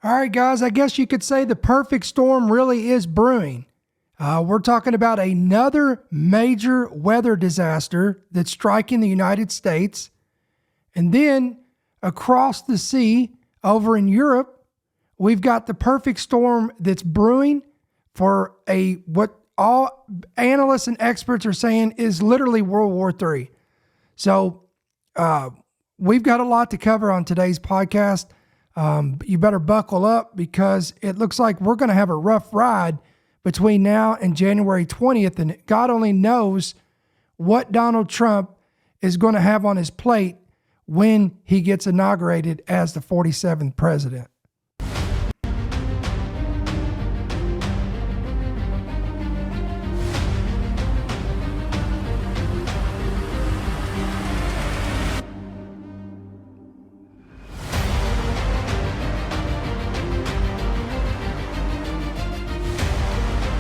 All right, guys, I guess you could say the perfect storm really is brewing. We're talking about another major weather disaster that's striking the United States. And then across the sea over in Europe, we've got the perfect storm that's brewing for what all analysts and experts are saying is literally World War III. So we've got a lot to cover on today's podcast. You better buckle up because it looks like we're going to have a rough ride between now and January 20th. And God only knows what Donald Trump is going to have on his plate when he gets inaugurated as the 47th president.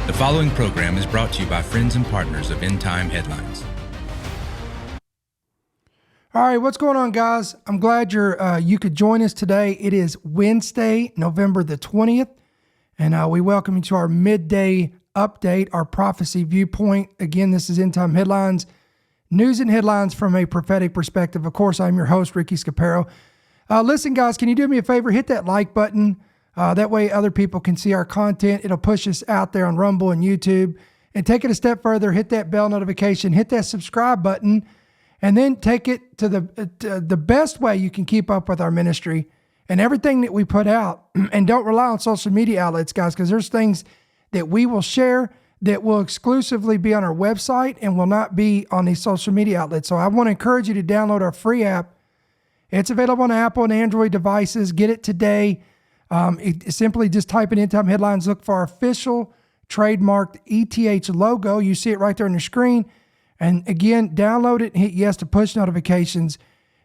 The following program is brought to you by friends and partners of End Time Headlines. All right, what's going on, guys? I'm glad you could join us today. It is Wednesday, November the 20th, and we welcome you to our midday update, our prophecy viewpoint. Again, this is End Time Headlines, news and headlines from a prophetic perspective. Of course, I'm your host, Ricky Scaparo. Listen, guys, can you do me a favor? Hit that like button. That way other people can see our content. It'll push us out there on Rumble and YouTube. And take it a step further, hit that bell notification, hit that subscribe button, and then take it to the best way you can keep up with our ministry and everything that we put out. And don't rely on social media outlets, guys, because there's things that we will share that will exclusively be on our website and will not be on these social media outlets. So I want to encourage you to download our free app. It's available on Apple and Android devices. Get it today. Simply just type in End Time Headlines, look for our official trademarked ETH logo. You see it right there on your screen. And again, download it and hit yes to push notifications,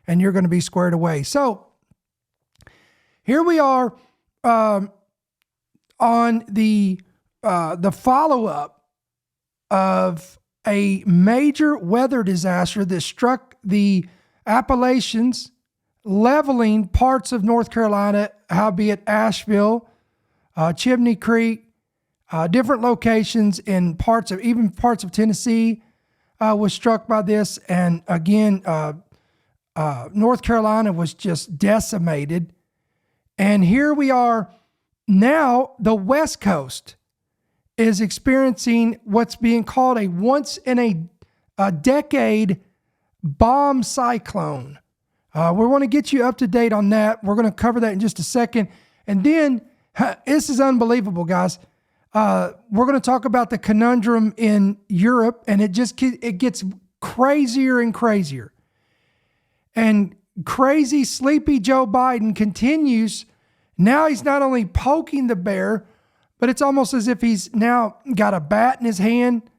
and you're going to be squared away. So here we are on the follow-up of a major weather disaster that struck the Appalachians, leveling parts of North Carolina, howbeit Asheville, Chimney Creek, different locations in parts of Tennessee was struck by this. And again, North Carolina was just decimated. And here we are now, the West Coast is experiencing what's being called a once in a decade bomb cyclone. We want to get you up to date on that. We're going to cover that in just a second. And then, this is unbelievable, guys. We're going to talk about the conundrum in Europe, and it gets crazier and crazier. And crazy, sleepy Joe Biden continues. Now he's not only poking the bear, but it's almost as if he's now got a bat in his hand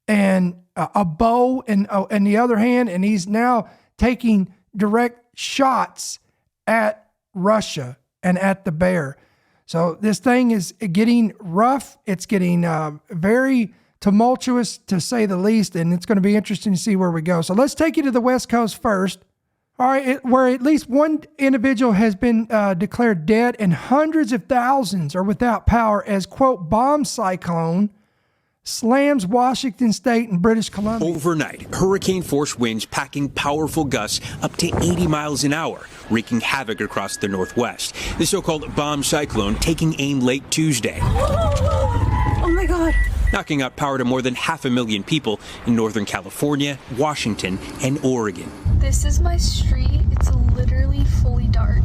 and a bow in the other hand, and he's now taking direct shots at Russia and at the bear. So this thing is getting rough. It's getting very tumultuous, to say the least, and it's going to be interesting to see where we go. So let's take you to the West Coast first. All right, where at least one individual has been declared dead and hundreds of thousands are without power as, quote, bomb cyclone slams Washington State and British Columbia. Overnight, hurricane-force winds packing powerful gusts up to 80 miles an hour, wreaking havoc across the Northwest. The so-called bomb cyclone taking aim late Tuesday. Oh my God. Knocking out power to more than 500,000 people in Northern California, Washington, and Oregon. This is my street. It's literally fully dark.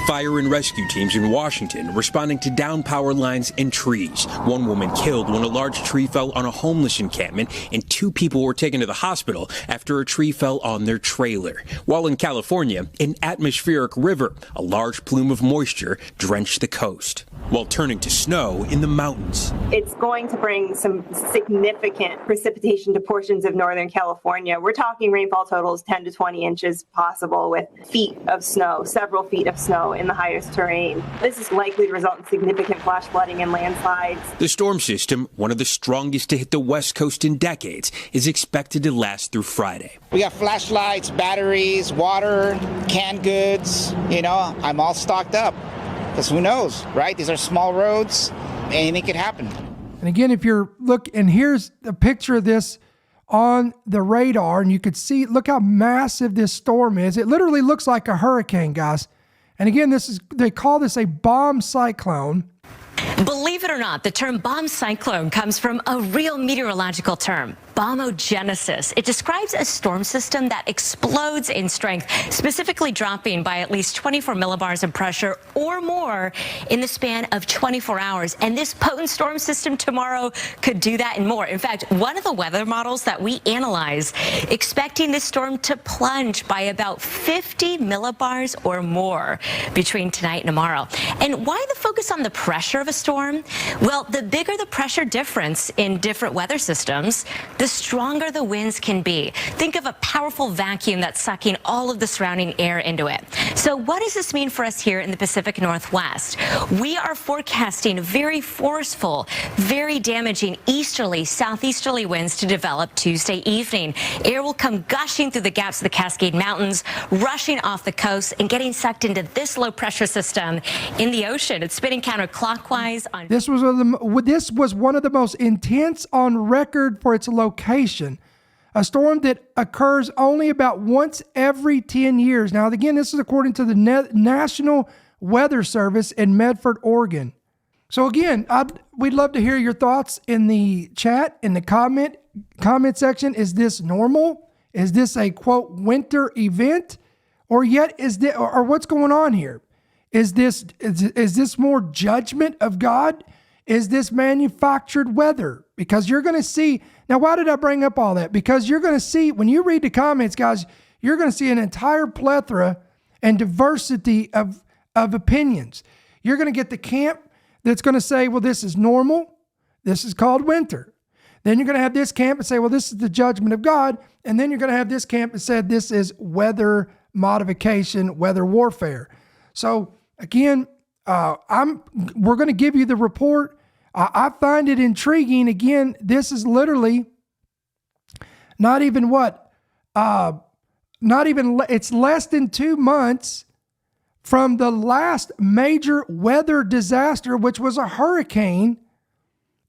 Fire and rescue teams in Washington responding to down power lines and trees. One woman killed when a large tree fell on a homeless encampment, and 2 people were taken to the hospital after a tree fell on their trailer. While in California, an atmospheric river, a large plume of moisture, drenched the coast, while turning to snow in the mountains. It's going to bring some significant precipitation to portions of Northern California. We're talking rainfall totals 10 to 20 inches possible, with feet of snow, several feet of snow in the highest terrain. This is likely to result in significant flash flooding and landslides. The storm system, one of the strongest to hit the West Coast in decades, is expected to last through Friday. We got flashlights, batteries, water, canned goods. I'm all stocked up because who knows, right? These are small roads. Anything could happen. And again, if you're and here's a picture of this on the radar, and you could see, look how massive this storm is. It literally looks like a hurricane, guys. And again, they call this a bomb cyclone. Believe it or not, the term bomb cyclone comes from a real meteorological term, bombogenesis. It describes a storm system that explodes in strength, specifically dropping by at least 24 millibars of pressure or more in the span of 24 hours. And this potent storm system tomorrow could do that and more. In fact, one of the weather models that we analyze expecting this storm to plunge by about 50 millibars or more between tonight and tomorrow. And why the focus on the pressure of a storm? Well, the bigger the pressure difference in different weather systems, the stronger the winds can be. Think of a powerful vacuum that's sucking all of the surrounding air into it. So what does this mean for us here in the Pacific Northwest? We are forecasting very forceful, very damaging easterly, southeasterly winds to develop Tuesday evening. Air will come gushing through the gaps of the Cascade Mountains, rushing off the coast and getting sucked into this low pressure system in the ocean. It's spinning counterclockwise on. This was one of the most intense on record for its location. A storm that occurs only about once every 10 years. Now, again, this is according to the National Weather Service in Medford, Oregon. So again, we'd love to hear your thoughts in the chat, in the comment section. Is this normal? Is this a, quote, winter event? Or what's going on here? Is this more judgment of God? Is this manufactured weather? Because you're going to see. Now, why did I bring up all that? Because you're going to see, when you read the comments, guys, you're going to see an entire plethora and diversity of opinions. You're going to get the camp that's going to say, well, this is normal. This is called winter. Then you're going to have this camp and say, well, this is the judgment of God. And then you're going to have this camp that said this is weather modification, weather warfare. So again, we're going to give you the report. I find it intriguing. Again, this is literally it's less than 2 months from the last major weather disaster, which was a hurricane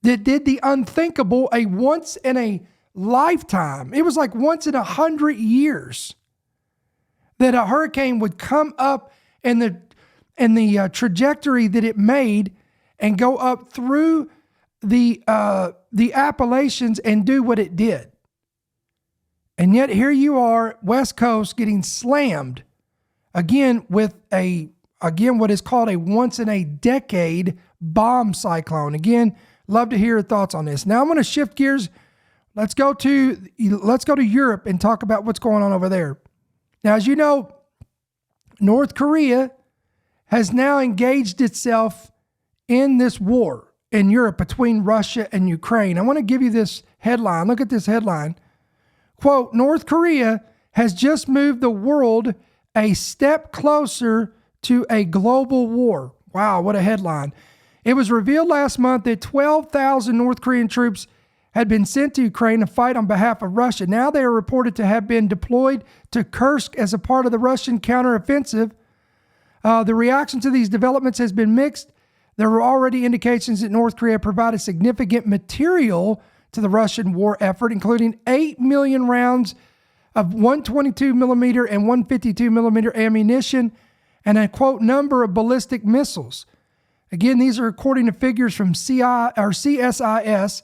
that did the unthinkable, a once in a lifetime. It was like once in 100 years that a hurricane would come up in the trajectory that it made and go up through the Appalachians and do what it did. And yet here you are, West Coast, getting slammed again with what is called a once in a decade bomb cyclone. Again, love to hear your thoughts on this. Now I'm going to shift gears. Let's go to Europe and talk about what's going on over there. Now, as you know, North Korea has now engaged itself in this war in Europe between Russia and Ukraine. I want to give you this headline. Look at this headline. Quote, North Korea has just moved the world a step closer to a global war. Wow, what a headline. It was revealed last month that 12,000 North Korean troops had been sent to Ukraine to fight on behalf of Russia. Now they are reported to have been deployed to Kursk as a part of the Russian counteroffensive. The reaction to these developments has been mixed. There were already indications that North Korea provided significant material to the Russian war effort, including 8 million rounds of 122 millimeter and 152 millimeter ammunition and a, quote, number of ballistic missiles. Again, these are according to figures from CSIS,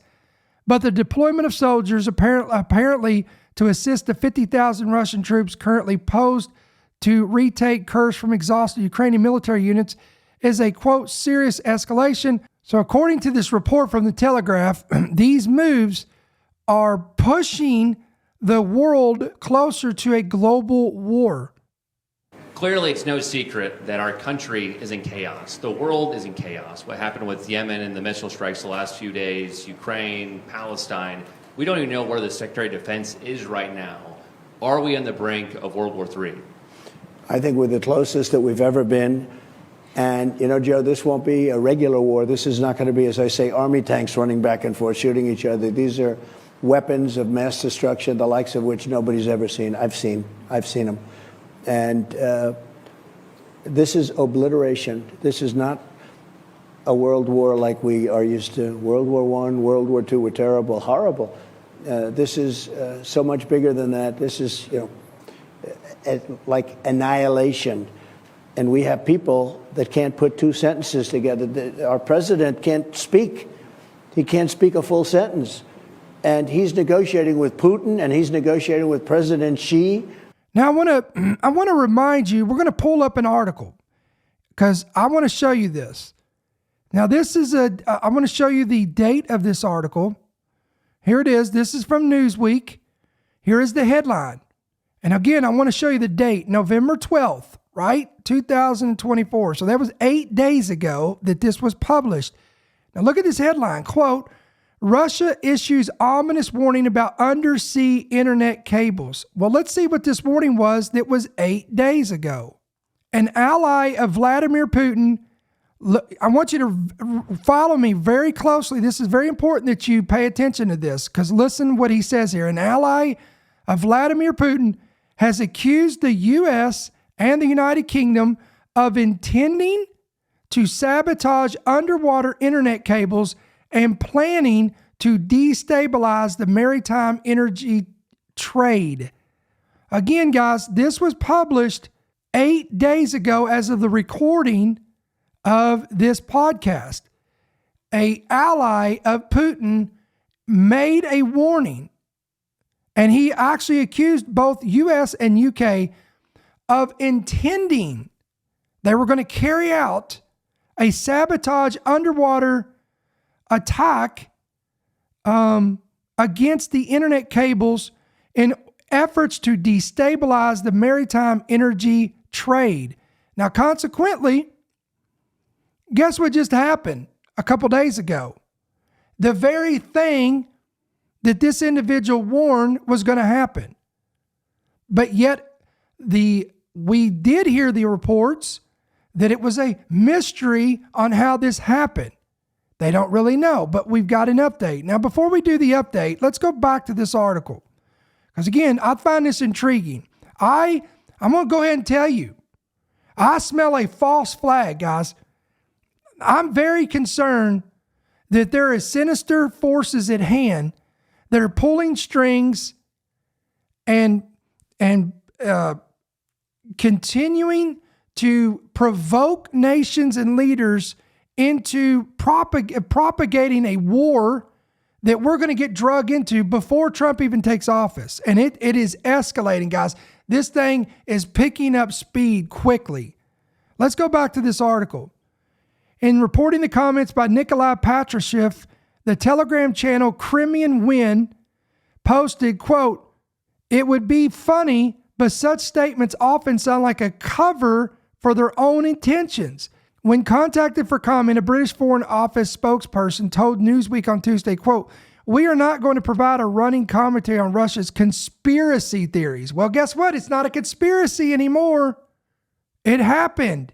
but the deployment of soldiers apparently to assist the 50,000 Russian troops currently posed to retake Kursk from exhausted Ukrainian military units is a, quote, serious escalation. So according to this report from the Telegraph, these moves are pushing the world closer to a global war. Clearly, it's no secret that our country is in chaos. The world is in chaos. What happened with Yemen and the missile strikes the last few days, Ukraine, Palestine, we don't even know where the Secretary of Defense is right now. Are we on the brink of World War III? I think we're the closest that we've ever been. And, Joe, this won't be a regular war. This is not going to be, as I say, army tanks running back and forth, shooting each other. These are weapons of mass destruction, the likes of which nobody's ever seen. I've seen them. And this is obliteration. This is not a world war like we are used to. World War I, World War II were terrible, horrible. This is so much bigger than that. This is, like annihilation. And we have people that can't put two sentences together. Our president can't speak. He can't speak a full sentence. And he's negotiating with Putin, and he's negotiating with President Xi. Now, I want to remind you, we're going to pull up an article because I want to show you this. Now, I want to show you the date of this article. Here it is. This is from Newsweek. Here is the headline. And again, I want to show you the date, November 12th, right? 2024. So that was 8 days ago that this was published. Now look at this headline, quote, Russia issues ominous warning about undersea internet cables. Well, let's see what this warning was that was 8 days ago. An ally of Vladimir Putin, look, I want you to follow me very closely. This is very important that you pay attention to this because listen what he says here. An ally of Vladimir Putin has accused the U.S. and the United Kingdom of intending to sabotage underwater internet cables and planning to destabilize the maritime energy trade. Again, guys, this was published 8 days ago as of the recording of this podcast. An ally of Putin made a warning, and he actually accused both U.S. and U.K. of intending they were going to carry out a sabotage underwater attack against the internet cables in efforts to destabilize the maritime energy trade. Now, consequently, guess what just happened a couple days ago? The very thing that this individual warned was going to happen. But yet, we did hear the reports that it was a mystery on how this happened. They don't really know, but we've got an update. Now, before we do the update, let's go back to this article. Because again, I find this intriguing. I'm going to go ahead and tell you, I smell a false flag, guys. I'm very concerned that there is sinister forces at hand that are pulling strings and continuing to provoke nations and leaders into propagating a war that we're going to get drug into before Trump even takes office. And it is escalating, guys. This thing is picking up speed quickly. Let's go back to this article. In reporting the comments by Nikolai Patrushev, the Telegram channel Crimean Wind posted, quote, "It would be funny, but such statements often sound like a cover for their own intentions." When contacted for comment, a British Foreign Office spokesperson told Newsweek on Tuesday, quote, "We are not going to provide a running commentary on Russia's conspiracy theories." Well, guess what? It's not a conspiracy anymore. It happened.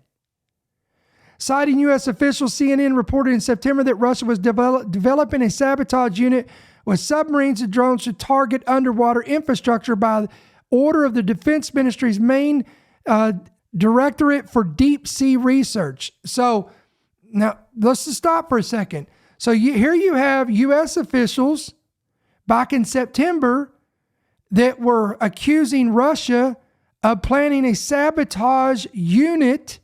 Citing U.S. officials, CNN reported in September that Russia was developing a sabotage unit with submarines and drones to target underwater infrastructure by order of the Defense Ministry's main Directorate for Deep Sea Research. So now let's just stop for a second. So here you have U.S. officials back in September that were accusing Russia of planning a sabotage unit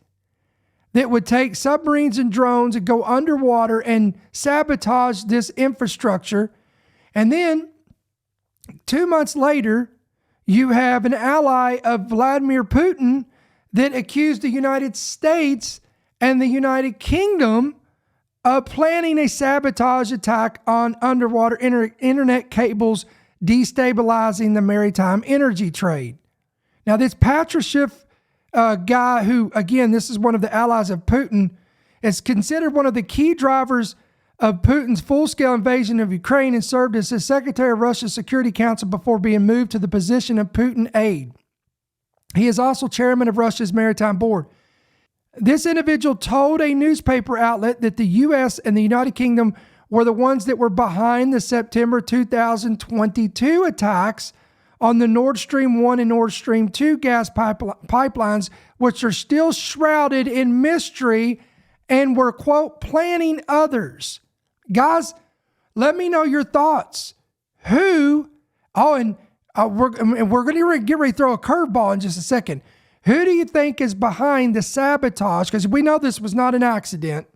that would take submarines and drones and go underwater and sabotage this infrastructure. And then 2 months later, you have an ally of Vladimir Putin that accused the United States and the United Kingdom of planning a sabotage attack on underwater internet cables, destabilizing the maritime energy trade. Now, this Patrushev guy who, again, this is one of the allies of Putin, is considered one of the key drivers of Putin's full-scale invasion of Ukraine and served as the Secretary of Russia's Security Council before being moved to the position of Putin aide. He is also chairman of Russia's Maritime Board. This individual told a newspaper outlet that the U.S. and the United Kingdom were the ones that were behind the September 2022 attacks on the Nord Stream 1 and Nord Stream 2 gas pipelines, which are still shrouded in mystery and were, quote, planning others. Guys, let me know your thoughts. We're going to get ready to throw a curveball in just a second. Who do you think is behind the sabotage? Because we know this was not an accident.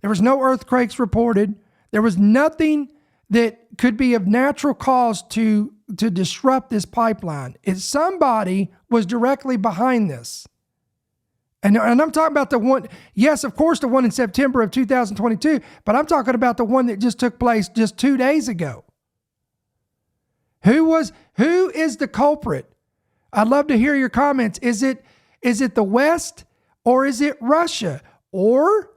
There was no earthquakes reported. There was nothing that could be of natural cause to disrupt this pipeline. If somebody was directly behind this. And I'm talking about the one, yes, of course, the one in September of 2022, but I'm talking about the one that just took place just 2 days ago. Who is the culprit? I'd love to hear your comments. Is it the West, or is it Russia, or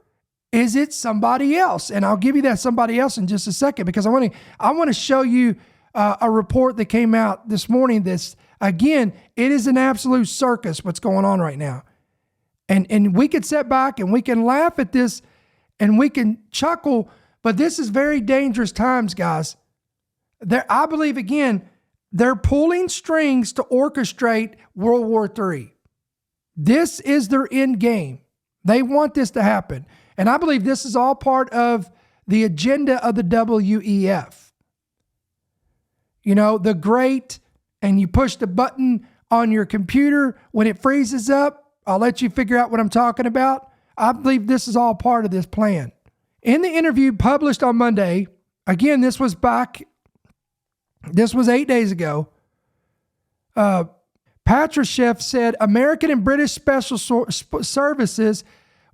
is it somebody else? And I'll give you that somebody else in just a second, because I want to show you a report that came out this morning. This, again, it is an absolute circus what's going on right now. And we could sit back and we can laugh at this and we can chuckle, but this is very dangerous times, guys. I believe, again, they're pulling strings to orchestrate World War III. This is their end game. They want this to happen. And I believe this is all part of the agenda of the WEF. You know, the great, and you push the button on your computer when it freezes up. I'll let you figure out what I'm talking about. I believe this is all part of this plan. In the interview published on Monday, again, this was 8 days ago, Patrushev said American and British special services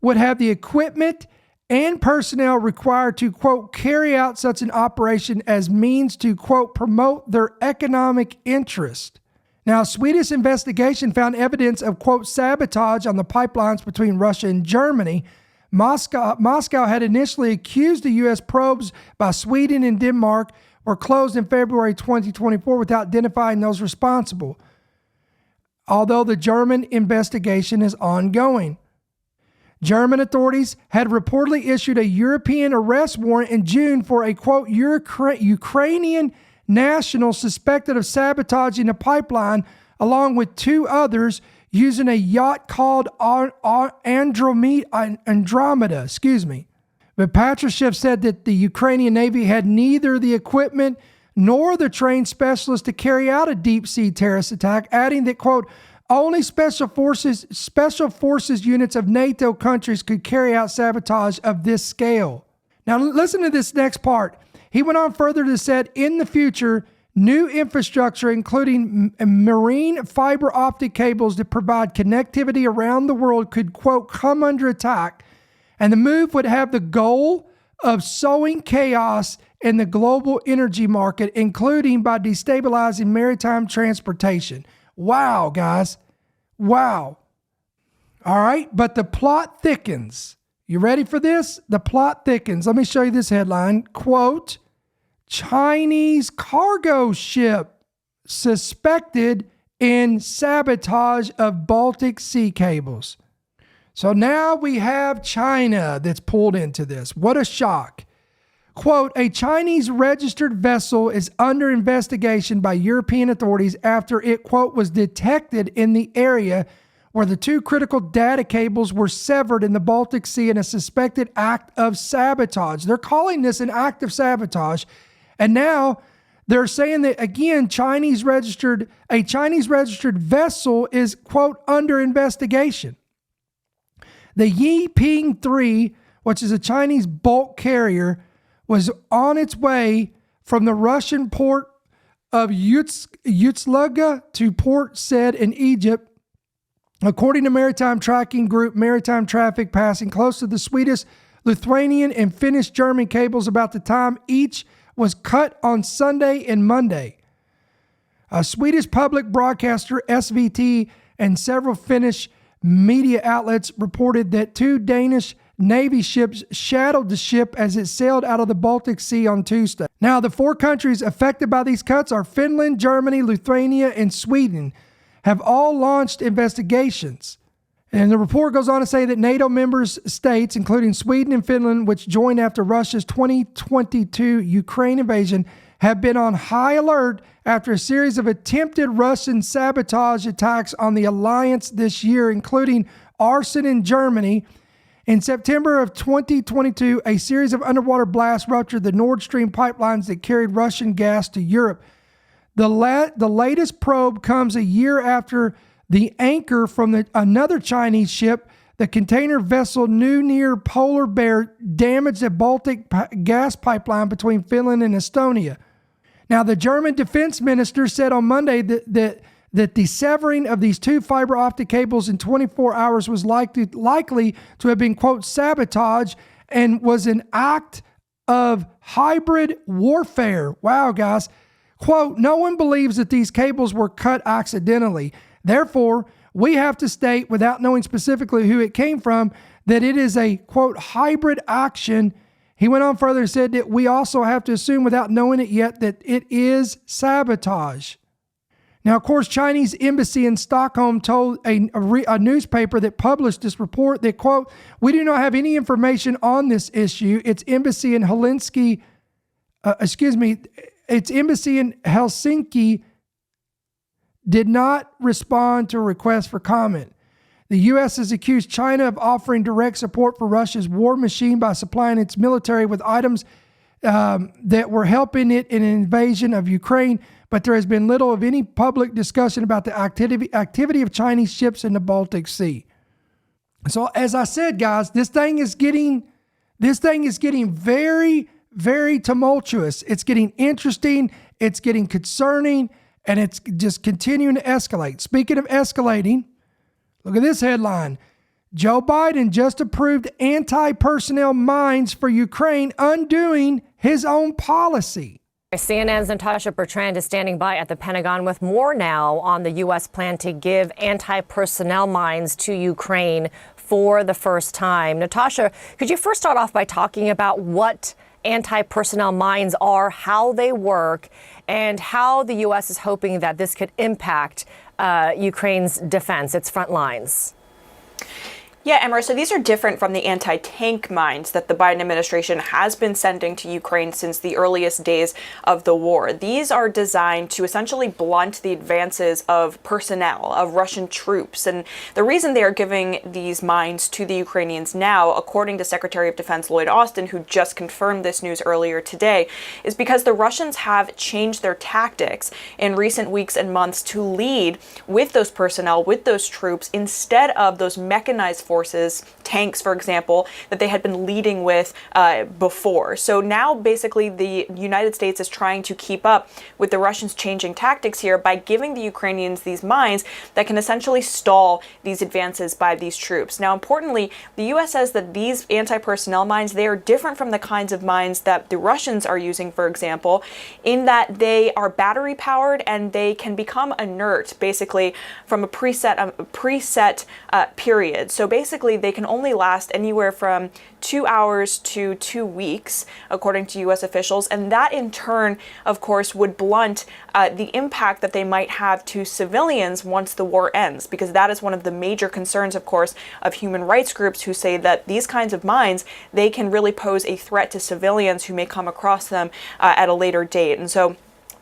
would have the equipment and personnel required to, quote, carry out such an operation as means to, quote, promote their economic interest. Now, a Swedish investigation found evidence of, quote, sabotage on the pipelines between Russia and Germany. Moscow had initially accused the U.S. probes by Sweden and Denmark were closed in February 2024 without identifying those responsible, although the German investigation is ongoing. German authorities had reportedly issued a European arrest warrant in June for a, quote, Ukrainian national suspected of sabotaging a pipeline along with 2 others using a yacht called Andromeda. But Patrushev said that the Ukrainian Navy had neither the equipment nor the trained specialists to carry out a deep sea terrorist attack, adding that, quote, only special forces units of NATO countries could carry out sabotage of this scale. Now listen to this next part. He went on further to say, in the future, new infrastructure, including marine fiber optic cables that provide connectivity around the world, could, quote, come under attack. And the move would have the goal of sowing chaos in the global energy market, including by destabilizing maritime transportation. Wow, guys. Wow. All right, but the plot thickens. You ready for this? The plot thickens. Let me show you this headline. Quote, Chinese cargo ship suspected in sabotage of Baltic Sea cables. So now we have China that's pulled into this. What a shock. Quote, a Chinese registered vessel is under investigation by European authorities after it, quote, was detected in the area where the 2 critical data cables were severed in the Baltic Sea in a suspected act of sabotage. They're calling this an act of sabotage. And now they're saying that, again, a Chinese registered vessel is, quote, under investigation. The Yiping 3, which is a Chinese bulk carrier, was on its way from the Russian port of Yutzlaga to Port Said in Egypt, according to maritime tracking group Maritime Traffic, passing close to the Swedish, Lithuanian, and Finnish German cables about the time each was cut on Sunday and Monday. A Swedish public broadcaster, SVT, and several Finnish media outlets reported that 2 Danish Navy ships shadowed the ship as it sailed out of the Baltic Sea on Tuesday. Now, the 4 countries affected by these cuts are Finland, Germany, Lithuania, and Sweden, have all launched investigations. And the report goes on to say that NATO members states, including Sweden and Finland, which joined after Russia's 2022 Ukraine invasion, have been on high alert after a series of attempted Russian sabotage attacks on the alliance this year, including arson in Germany. In September of 2022, a series of underwater blasts ruptured the Nord Stream pipelines that carried Russian gas to Europe. The latest probe comes a year after the anchor from another Chinese ship, the container vessel New Near Polar Bear, damaged a Baltic gas pipeline between Finland and Estonia. Now, the German defense minister said on Monday that the severing of these two fiber optic cables in 24 hours was likely to have been, quote, sabotage and was an act of hybrid warfare. Wow, guys. Quote, no one believes that these cables were cut accidentally. Therefore, we have to state, without knowing specifically who it came from, that it is a, quote, hybrid action. He went on further and said that we also have to assume, without knowing it yet, that it is sabotage. Now, of course, Chinese embassy in Stockholm told a newspaper that published this report that, quote, we do not have any information on this issue. Its embassy in Helsinki did not respond to a request for comment. The U.S. has accused China of offering direct support for Russia's war machine by supplying its military with items that were helping it in an invasion of Ukraine, but there has been little of any public discussion about the activity of Chinese ships in the Baltic Sea. So, as I said, guys, this thing is getting very, very tumultuous. It's getting interesting. It's getting concerning. And it's just continuing to escalate. Speaking of escalating, look at this headline. Joe Biden just approved anti-personnel mines for Ukraine, undoing his own policy. CNN's Natasha Bertrand is standing by at the Pentagon with more now on the U.S. plan to give anti-personnel mines to Ukraine for the first time. Natasha, could you first start off by talking about what anti-personnel mines are, how they work, and how the U.S. is hoping that this could impact Ukraine's defense, its front lines? Yeah, Emma, so these are different from the anti-tank mines that the Biden administration has been sending to Ukraine since the earliest days of the war. These are designed to essentially blunt the advances of personnel, of Russian troops. And the reason they are giving these mines to the Ukrainians now, according to Secretary of Defense Lloyd Austin, who just confirmed this news earlier today, is because the Russians have changed their tactics in recent weeks and months to lead with those personnel, with those troops, instead of those mechanized forces, tanks, for example, that they had been leading with before. So now basically the United States is trying to keep up with the Russians changing tactics here by giving the Ukrainians these mines that can essentially stall these advances by these troops. Now, importantly, the U.S. says that these anti-personnel mines, they are different from the kinds of mines that the Russians are using, for example, in that they are battery powered and they can become inert basically from a preset period. So basically they can only last anywhere from 2 hours to 2 weeks, according to U.S. officials. And that in turn, of course, would blunt the impact that they might have to civilians once the war ends, because that is one of the major concerns, of course, of human rights groups who say that these kinds of mines, they can really pose a threat to civilians who may come across them at a later date. And so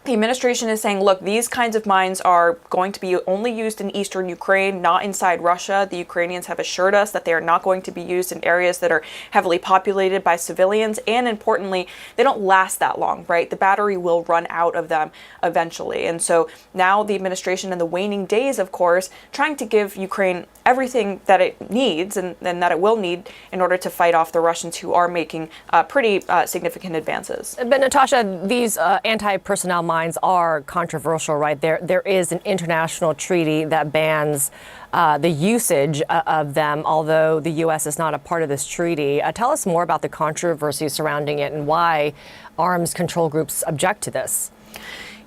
the administration is saying, look, these kinds of mines are going to be only used in eastern Ukraine, not inside Russia. The Ukrainians have assured us that they are not going to be used in areas that are heavily populated by civilians. And importantly, they don't last that long, right? The battery will run out of them eventually. And so now the administration in the waning days, of course, trying to give Ukraine everything that it needs and that it will need in order to fight off the Russians, who are making pretty significant advances. But Natasha, these anti-personnel mines are controversial, right? There is an international treaty that bans the usage of them, although the U.S. is not a part of this treaty. Tell us more about the controversy surrounding it and why arms control groups object to this.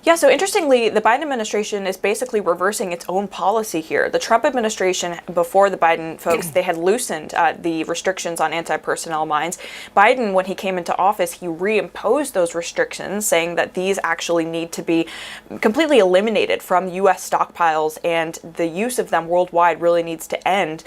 Yeah, so interestingly, the Biden administration is basically reversing its own policy here. The Trump administration, before the Biden folks, they had loosened the restrictions on anti-personnel mines. Biden, when he came into office, he reimposed those restrictions, saying that these actually need to be completely eliminated from U.S. stockpiles, and the use of them worldwide really needs to end.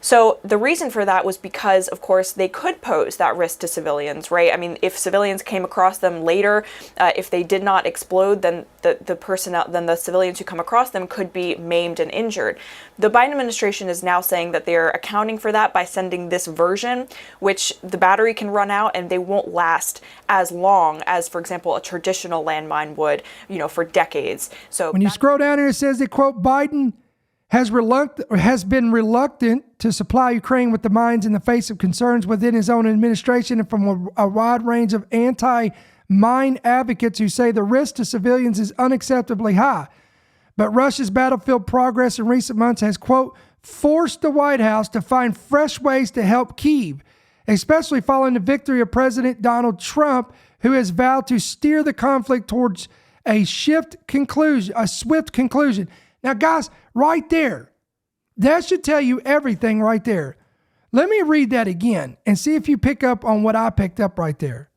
So the reason for that was because, of course, they could pose that risk to civilians, right? I mean, if civilians came across them later, if they did not explode, then the civilians who come across them could be maimed and injured. The Biden administration is now saying that they're accounting for that by sending this version, which the battery can run out and they won't last as long as, for example, a traditional landmine would, for decades. So when you scroll down here, it says that, quote, Biden has been reluctant to supply Ukraine with the mines in the face of concerns within his own administration and from a wide range of anti-mine advocates who say the risk to civilians is unacceptably high. But Russia's battlefield progress in recent months has, quote, forced the White House to find fresh ways to help Kyiv, especially following the victory of President Donald Trump, who has vowed to steer the conflict towards a swift conclusion. Now, guys, right there, that should tell you everything right there. Let me read that again and see if you pick up on what I picked up right there.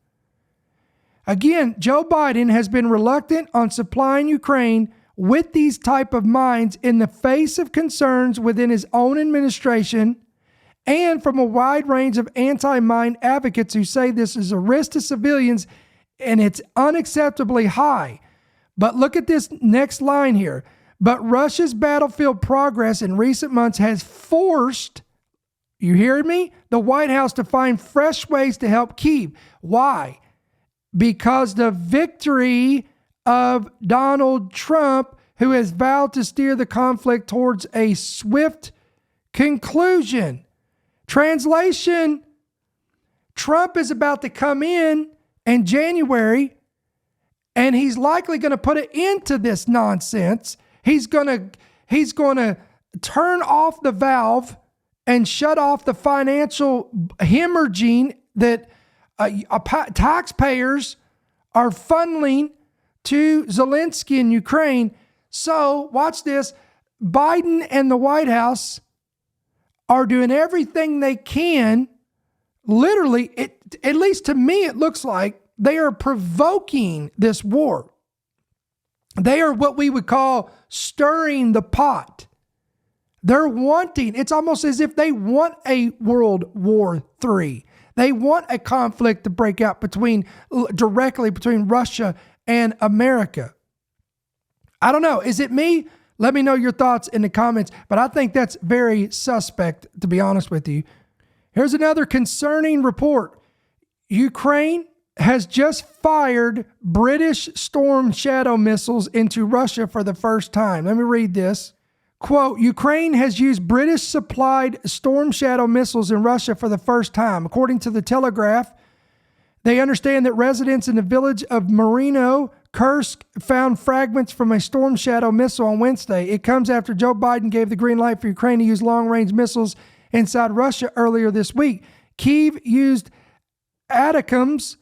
Again, Joe Biden has been reluctant on supplying Ukraine with these type of mines in the face of concerns within his own administration and from a wide range of anti-mine advocates who say this is a risk to civilians and it's unacceptably high. But look at this next line here. But Russia's battlefield progress in recent months has forced, you hearing me, the White House to find fresh ways to help Kyiv. Why? Because the victory of Donald Trump, who has vowed to steer the conflict towards a swift conclusion. Translation, Trump is about to come in January, and he's likely going to put an end to this nonsense. He's going to turn off the valve and shut off the financial hemorrhaging that taxpayers are funneling to Zelensky in Ukraine. So watch this. Biden and the White House are doing everything they can. Literally, at least to me, it looks like they are provoking this war. They are what we would call stirring the pot. They're wanting, it's almost as if they want a World War III. They want a conflict to break out directly between Russia and America. I don't know. Is it me? Let me know your thoughts in the comments. But I think that's very suspect, to be honest with you. Here's another concerning report. Ukraine has just fired British Storm Shadow missiles into Russia for the first time. Let me read this. Quote, Ukraine has used British-supplied Storm Shadow missiles in Russia for the first time. According to the Telegraph, they understand that residents in the village of Marino, Kursk, found fragments from a Storm Shadow missile on Wednesday. It comes after Joe Biden gave the green light for Ukraine to use long-range missiles inside Russia earlier this week. Kyiv used ATACMS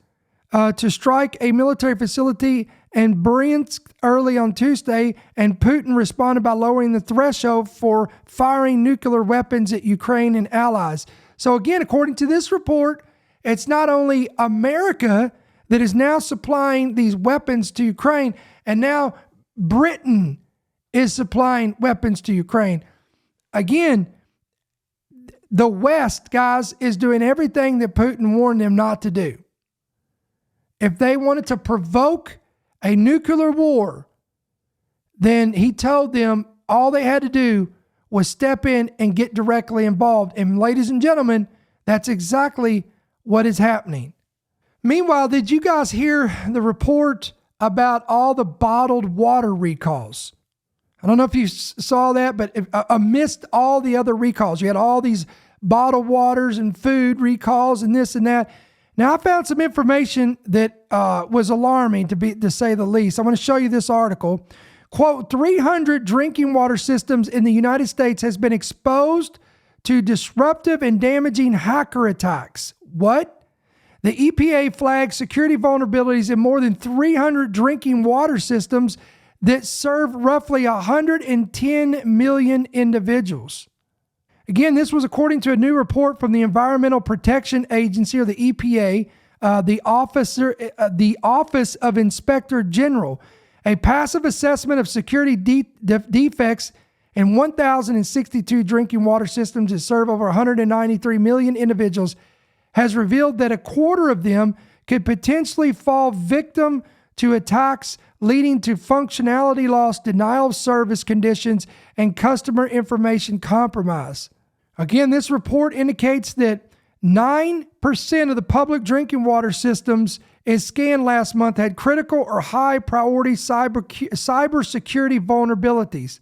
to strike a military facility in Bryansk early on Tuesday, and Putin responded by lowering the threshold for firing nuclear weapons at Ukraine and allies. So again, according to this report, it's not only America that is now supplying these weapons to Ukraine, and now Britain is supplying weapons to Ukraine. Again, the West, guys, is doing everything that Putin warned them not to do. If they wanted to provoke a nuclear war, then he told them all they had to do was step in and get directly involved. And ladies and gentlemen, that's exactly what is happening. Meanwhile, did you guys hear the report about all the bottled water recalls? I don't know if you saw that, but amidst all the other recalls, you had all these bottled waters and food recalls and this and that. Now, I found some information that was alarming, to say the least. I want to show you this article. Quote, 300 drinking water systems in the United States has been exposed to disruptive and damaging hacker attacks. What? The EPA flagged security vulnerabilities in more than 300 drinking water systems that serve roughly 110 million individuals. Again, this was according to a new report from the Environmental Protection Agency, or the EPA, the Office of Inspector General. A passive assessment of security defects in 1,062 drinking water systems that serve over 193 million individuals has revealed that a quarter of them could potentially fall victim to attacks leading to functionality loss, denial of service conditions, and customer information compromise. Again, this report indicates that 9% of the public drinking water systems is scanned last month had critical or high priority cybersecurity vulnerabilities.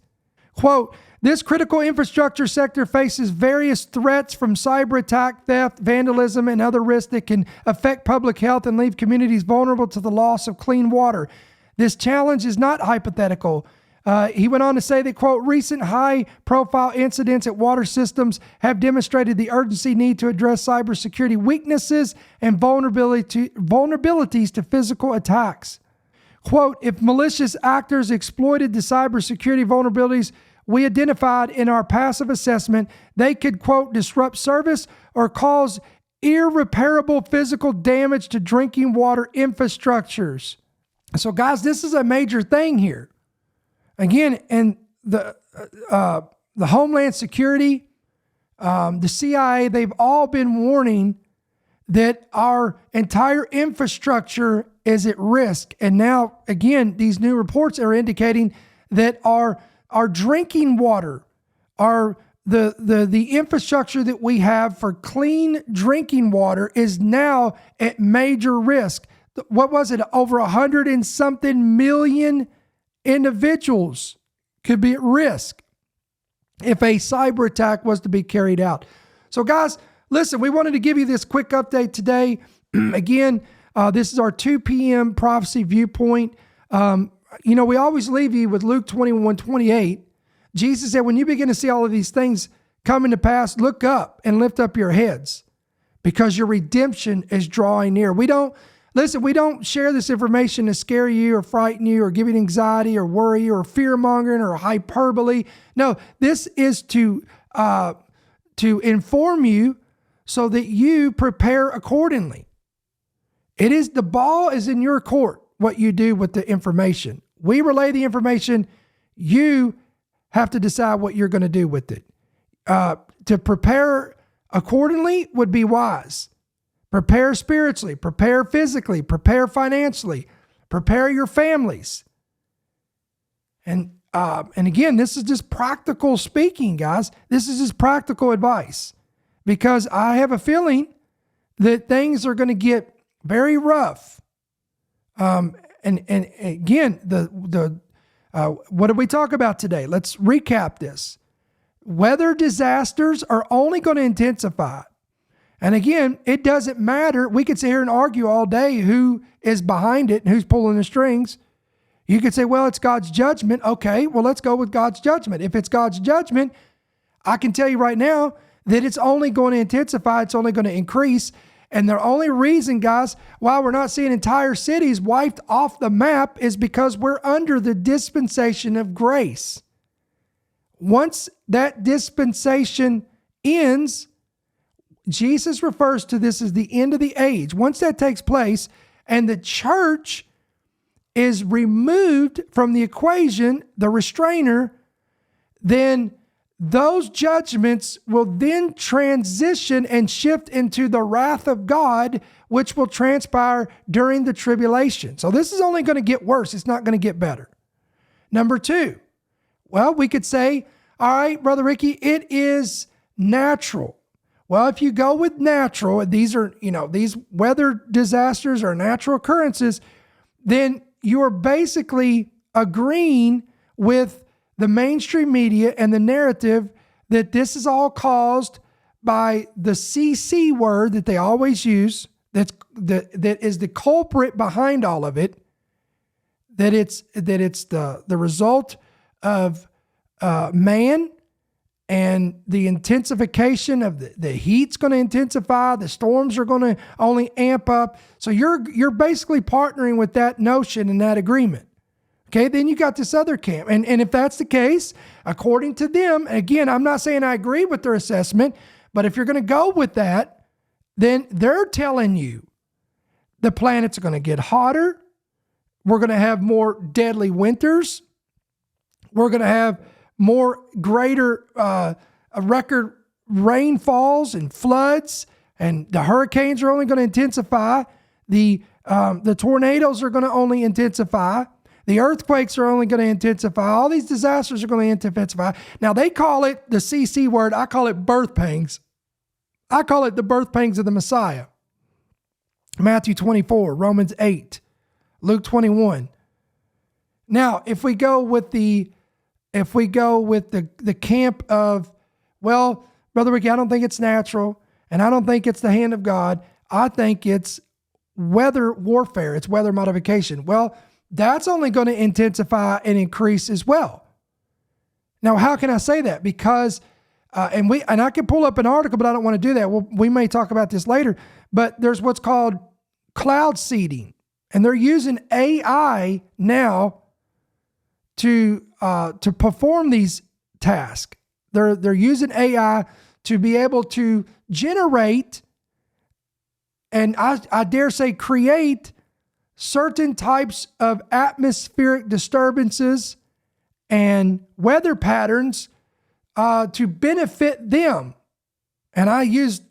Quote, this critical infrastructure sector faces various threats from cyber attack, theft, vandalism, and other risks that can affect public health and leave communities vulnerable to the loss of clean water. This challenge is not hypothetical. He went on to say that, quote, recent high-profile incidents at water systems have demonstrated the urgency need to address cybersecurity weaknesses and vulnerabilities to physical attacks. Quote, if malicious actors exploited the cybersecurity vulnerabilities we identified in our passive assessment, they could, quote, disrupt service or cause irreparable physical damage to drinking water infrastructures. So, guys, this is a major thing here. Again, and the Homeland Security, the CIA, they've all been warning that our entire infrastructure is at risk. And now, again, these new reports are indicating that our drinking water, the infrastructure that we have for clean drinking water is now at major risk. What was it? Over 100 and something million individuals could be at risk if a cyber attack was to be carried out. So, guys, listen, we wanted to give you this quick update today. Again, this is our 2 p.m. prophecy viewpoint. We always leave you with Luke 21:28. Jesus said, when you begin to see all of these things coming to pass, look up and lift up your heads because your redemption is drawing near. We don't share this information to scare you or frighten you or give you anxiety or worry or fear-mongering or hyperbole. No, this is to inform you so that you prepare accordingly. The ball is in your court, what you do with the information. We relay the information. You have to decide what you're going to do with it. To prepare accordingly would be wise. Prepare spiritually, prepare physically, prepare financially, prepare your families. And again, this is just practical speaking, guys. This is just practical advice because I have a feeling that things are going to get very rough. And again, what did we talk about today? Let's recap this. Weather disasters are only going to intensify. And again, it doesn't matter. We could sit here and argue all day who is behind it and who's pulling the strings. You could say, well, it's God's judgment. Okay, well, let's go with God's judgment. If it's God's judgment, I can tell you right now that it's only going to intensify. It's only going to increase. And the only reason, guys, why we're not seeing entire cities wiped off the map is because we're under the dispensation of grace. Once that dispensation ends, Jesus refers to this as the end of the age. Once that takes place and the church is removed from the equation, the restrainer, then those judgments will then transition and shift into the wrath of God, which will transpire during the tribulation. So this is only going to get worse. It's not going to get better. Number two, well, we could say, all right, Brother Ricky, it is natural. Well, if you go with natural, these weather disasters are natural occurrences, then you are basically agreeing with the mainstream media and the narrative that this is all caused by the CC word that they always use, that is the culprit behind all of it, that it's the result of man and the intensification of the heat's going to intensify. The storms are going to only amp up. So you're basically partnering with that notion and that agreement. Okay, then you got this other camp. And if that's the case, according to them, again, I'm not saying I agree with their assessment, but if you're going to go with that, then they're telling you the planet's going to get hotter. We're going to have more deadly winters. We're going to have greater record rainfalls and floods, and the hurricanes are only going to intensify. The tornadoes are going to only intensify. The earthquakes are only going to intensify. All these disasters are going to intensify. Now, they call it the CC word. I call it birth pangs. I call it the birth pangs of the Messiah. Matthew 24, Romans 8, Luke 21. Now, if we go with the camp of, well, Brother Ricky, I don't think it's natural, and I don't think it's the hand of God. I think it's weather warfare. It's weather modification. Well, that's only going to intensify and increase as well. Now, how can I say that? Because, and I can pull up an article, but I don't want to do that. We may talk about this later, but there's what's called cloud seeding, and they're using AI now to perform these tasks. They're using AI to be able to generate, and I dare say create, certain types of atmospheric disturbances and weather patterns to benefit them. And I'm going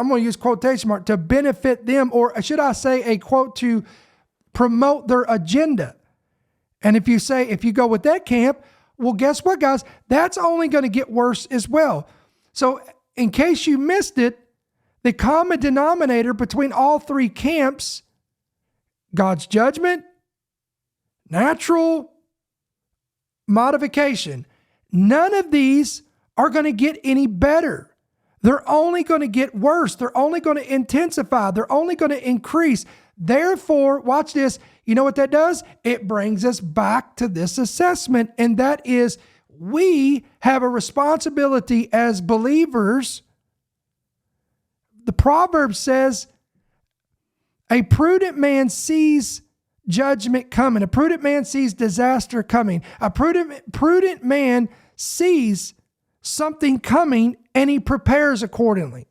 to use quotation mark, to benefit them, or should I say a quote, to promote their agenda. And if you go with that camp, well, guess what, guys? That's only going to get worse as well. So in case you missed it, the common denominator between all three camps, God's judgment, natural modification, none of these are going to get any better. They're only going to get worse. They're only going to intensify. They're only going to increase. Therefore, watch this. You know what that does? It brings us back to this assessment, and that is we have a responsibility as believers. The proverb says, a prudent man sees judgment coming. A prudent man sees disaster coming. A prudent man sees something coming and he prepares accordingly.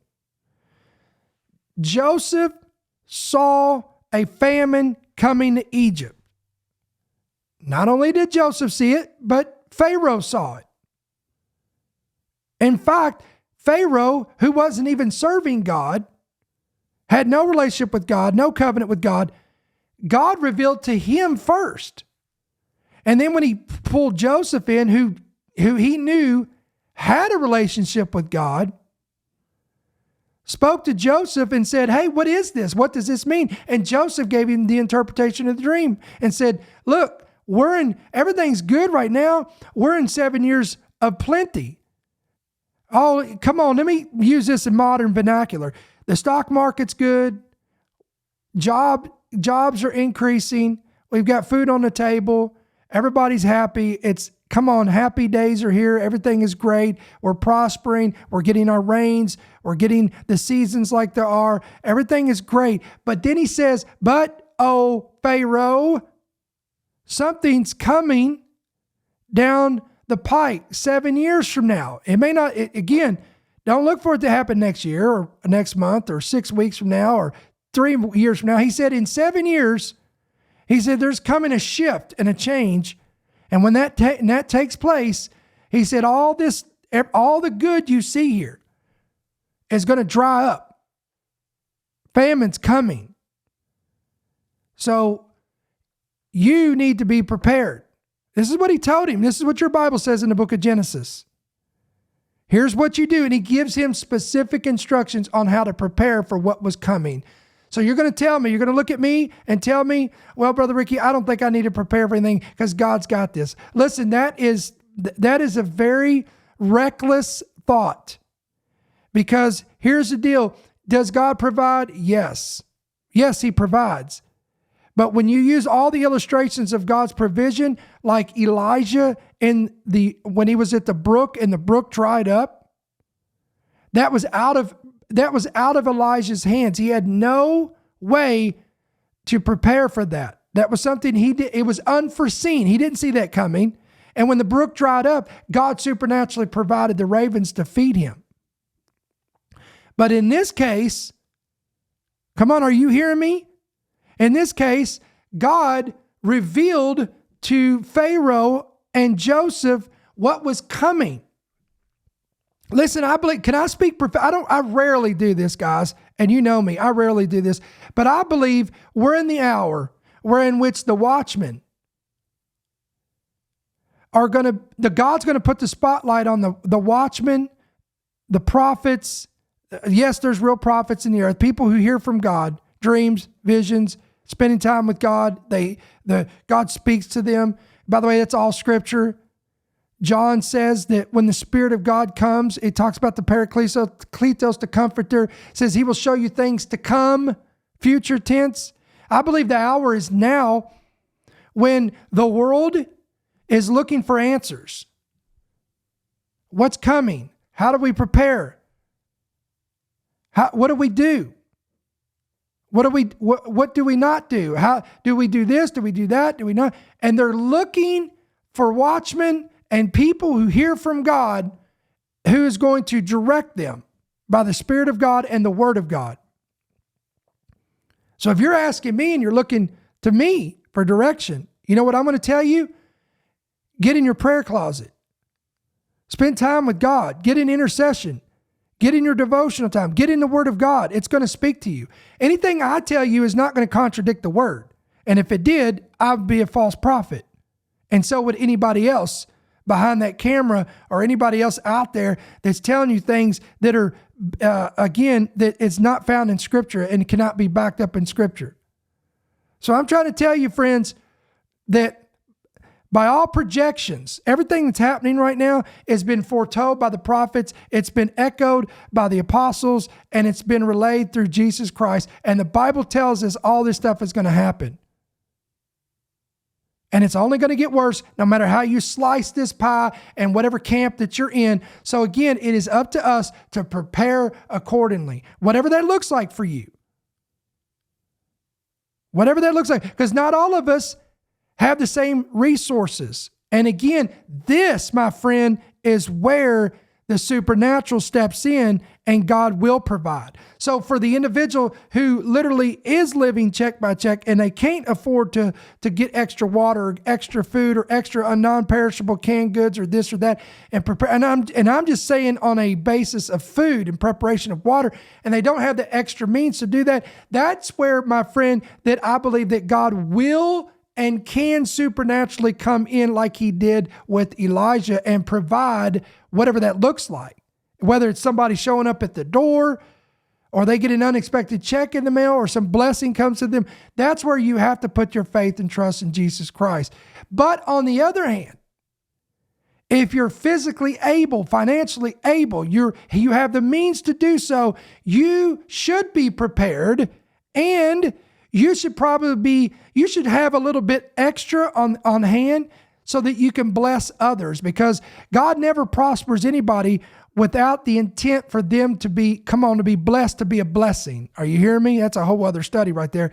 Joseph saw a famine coming to Egypt. Not only did Joseph see it, but Pharaoh saw it. In fact, Pharaoh, who wasn't even serving God, had no relationship with God, no covenant with God, God revealed to him first. And then when he pulled Joseph in, who he knew had a relationship with God, spoke to Joseph and said, hey, what is this? What does this mean? And Joseph gave him the interpretation of the dream and said, look, everything's good right now. We're in 7 years of plenty. Oh, come on, let me use this in modern vernacular. The stock market's good. Jobs are increasing. We've got food on the table. Everybody's happy. Come on, happy days are here. Everything is great. We're prospering. We're getting our rains. We're getting the seasons like there are. Everything is great. But then he says, but, oh, Pharaoh, something's coming down the pike 7 years from now. It may not, again, don't look for it to happen next year or next month or 6 weeks from now or 3 years from now. He said in 7 years, he said there's coming a shift and a change. And when that takes place, he said all the good you see here is going to dry up. Famine's coming. So you need to be prepared. This is what he told him. This is what your Bible says in the book of Genesis. Here's what you do. And he gives him specific instructions on how to prepare for what was coming. So you're going to tell me, you're going to look at me and tell me, well, Brother Ricky, I don't think I need to prepare for anything because God's got this. Listen, that is a very reckless thought, because here's the deal. Does God provide? Yes. Yes, he provides. But when you use all the illustrations of God's provision, like Elijah when he was at the brook and the brook dried up, That was out of Elijah's hands. He had no way to prepare for that. That was something he did. It was unforeseen. He didn't see that coming. And when the brook dried up, God supernaturally provided the ravens to feed him. But in this case, come on, are you hearing me? In this case, God revealed to Pharaoh and Joseph what was coming. Listen, I believe, can I speak? I rarely do this, guys. And you know me, I rarely do this. But I believe we're in the hour in which the watchmen are God's going to put the spotlight on the watchmen, the prophets. Yes, there's real prophets in the earth, people who hear from God, dreams, visions, spending time with God. God speaks to them. By the way, that's all scripture. John says that when the Spirit of God comes, it talks about the Parakletos, the Comforter, says he will show you things to come, future tense. I believe the hour is now when the world is looking for answers. What's coming? How do we prepare? What do we do? What do we not do? How do we do this? Do we do that? Do we not? And they're looking for watchmen and people who hear from God, who is going to direct them by the Spirit of God and the Word of God. So if you're asking me and you're looking to me for direction, you know what I'm going to tell you? Get in your prayer closet. Spend time with God. Get in intercession. Get in your devotional time. Get in the Word of God. It's going to speak to you. Anything I tell you is not going to contradict the Word. And if it did, I would be a false prophet. And so would anybody else behind that camera or anybody else out there that's telling you things that are, that it's not found in Scripture and cannot be backed up in Scripture. So I'm trying to tell you, friends, that by all projections, everything that's happening right now has been foretold by the prophets. It's been echoed by the apostles, and it's been relayed through Jesus Christ. And the Bible tells us all this stuff is going to happen. And it's only going to get worse no matter how you slice this pie and whatever camp that you're in. So again, it is up to us to prepare accordingly, whatever that looks like for you. Whatever that looks like, because not all of us have the same resources. And again, this, my friend, is where the supernatural steps in and God will provide. So for the individual who literally is living check by check and they can't afford to get extra water or extra food or extra non-perishable canned goods or this or that and prepare, and I'm just saying on a basis of food and preparation of water, and they don't have the extra means to do that, that's where, my friend, that I believe that God will and can supernaturally come in like he did with Elijah and provide whatever that looks like. Whether it's somebody showing up at the door or they get an unexpected check in the mail or some blessing comes to them. That's where you have to put your faith and trust in Jesus Christ. But on the other hand, if you're physically able, financially able, you have the means to do so, you should be prepared, and you should have a little bit extra on hand so that you can bless others, because God never prospers anybody without the intent for them to be blessed, to be a blessing. Are you hearing me? That's a whole other study right there.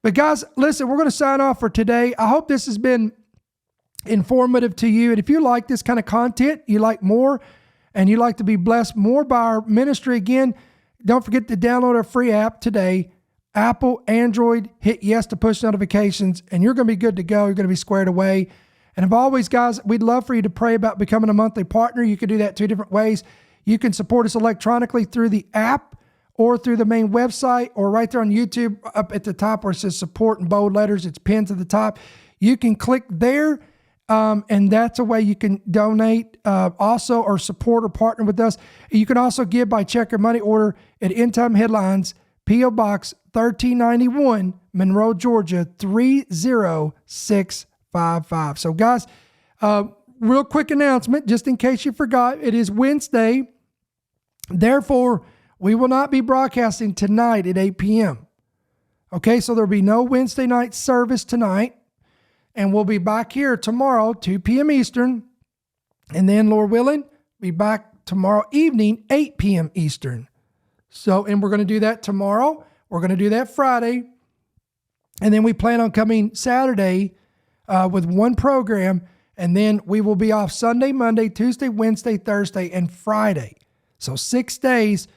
But guys, listen, we're going to sign off for today. I hope this has been informative to you. And if you like this kind of content, you like more, and you like to be blessed more by our ministry, again, don't forget to download our free app today. Apple, Android, hit yes to push notifications, and you're going to be good to go. You're going to be squared away. And as always, guys, we'd love for you to pray about becoming a monthly partner. You can do that 2 different ways. You can support us electronically through the app or through the main website, or right there on YouTube up at the top where it says support in bold letters. It's pinned to the top. You can click there, and that's a way you can donate also, or support or partner with us. You can also give by check or money order at End Time Headlines, P.O. Box 1391, Monroe, Georgia 30655. So guys, real quick announcement, just in case you forgot, it is Wednesday. Therefore, we will not be broadcasting tonight at 8 p.m. Okay, so there'll be no Wednesday night service tonight. And we'll be back here tomorrow, 2 p.m. Eastern. And then, Lord willing, be back tomorrow evening, 8 p.m. Eastern. So, and we're going to do that tomorrow. We're going to do that Friday. And then we plan on coming Saturday with one program. And then we will be off Sunday, Monday, Tuesday, Wednesday, Thursday, and Friday. So 6 days,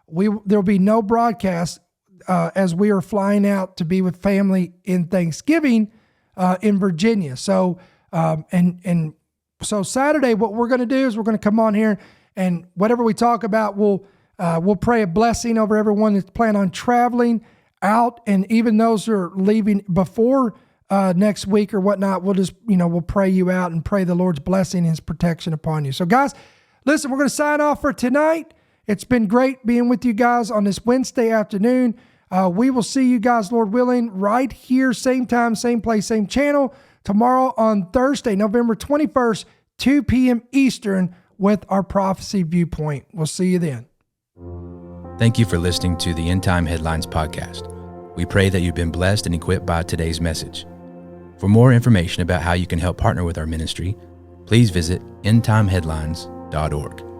there'll be no broadcast as we are flying out to be with family in Thanksgiving in Virginia. So, so Saturday, what we're going to do is we're going to come on here, and whatever we talk about, we'll pray a blessing over everyone that's planning on traveling out, and even those who are leaving before next week or whatnot. We'll just, we'll pray you out and pray the Lord's blessing and His protection upon you. So guys, listen, we're going to sign off for tonight. It's been great being with you guys on this Wednesday afternoon. We will see you guys, Lord willing, right here, same time, same place, same channel, tomorrow on Thursday, November 21st, 2 p.m. Eastern, with our Prophecy Viewpoint. We'll see you then. Thank you for listening to the End Time Headlines podcast. We pray that you've been blessed and equipped by today's message. For more information about how you can help partner with our ministry, please visit endtimeheadlines.org.